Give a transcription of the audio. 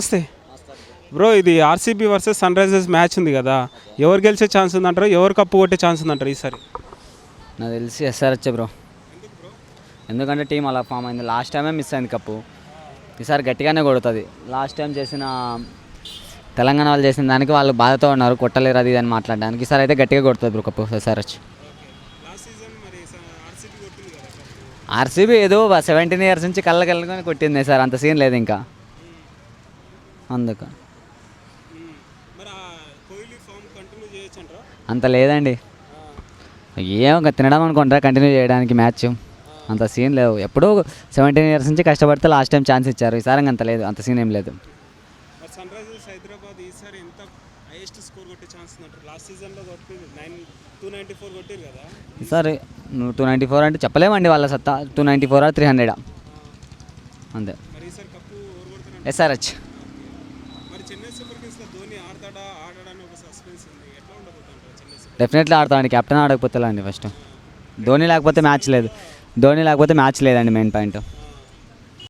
నమస్తే బ్రో. ఇది RCB versus Sunrisers match ఉంది కదా, ఎవరు గెలిచే ఛాన్స్ ఉందంటారు, ఎవరు కప్పు కొట్టే ఛాన్స్ ఉందంటారు ఈసారి? నాకు తెలిసి ఎస్ఆర్హెచ్ బ్రో. ఎందుకంటే టీం అలా ఫామ్ అయింది. లాస్ట్ టైమే మిస్ అయింది కప్పు. ఈసారి గట్టిగానే కొడుతుంది. లాస్ట్ టైం చేసిన తెలంగాణ వాళ్ళు చేసిన దానికి వాళ్ళు బాధతో ఉన్నారు, కొట్టలేరు అది అని మాట్లాడడానికి. ఈసారి అయితే గట్టిగా కొడుతుంది బ్రో కప్పు ఎస్ఆర్హెచ్. ఆర్సీబీ ఏదో 17 years నుంచి కళ్ళని కొట్టింది సార్, అంత సీన్ లేదు ఇంకా అందుకు. అంత లేదండి, ఏమో తినడం అనుకుంటారా కంటిన్యూ చేయడానికి మ్యాచ్, అంత సీన్ లేవు. ఎప్పుడో 17 years నుంచి కష్టపడితే లాస్ట్ టైం ఛాన్స్ ఇచ్చారు, ఈసారి అంత లేదు, అంత సీన్ ఏం లేదు. ఈసారి 294 అంటే చెప్పలేమండి వాళ్ళ సత్తా. 294 or 300 అంతే. ఎస్ఆర్హెచ్ డెఫినెట్లీ ఆడతామండి. కెప్టెన్ ఆడకపోతే అండి ఫస్ట్. ధోని లేకపోతే మ్యాచ్ లేదు, ధోని లేకపోతే మ్యాచ్ లేదండి మెయిన్ పాయింట్.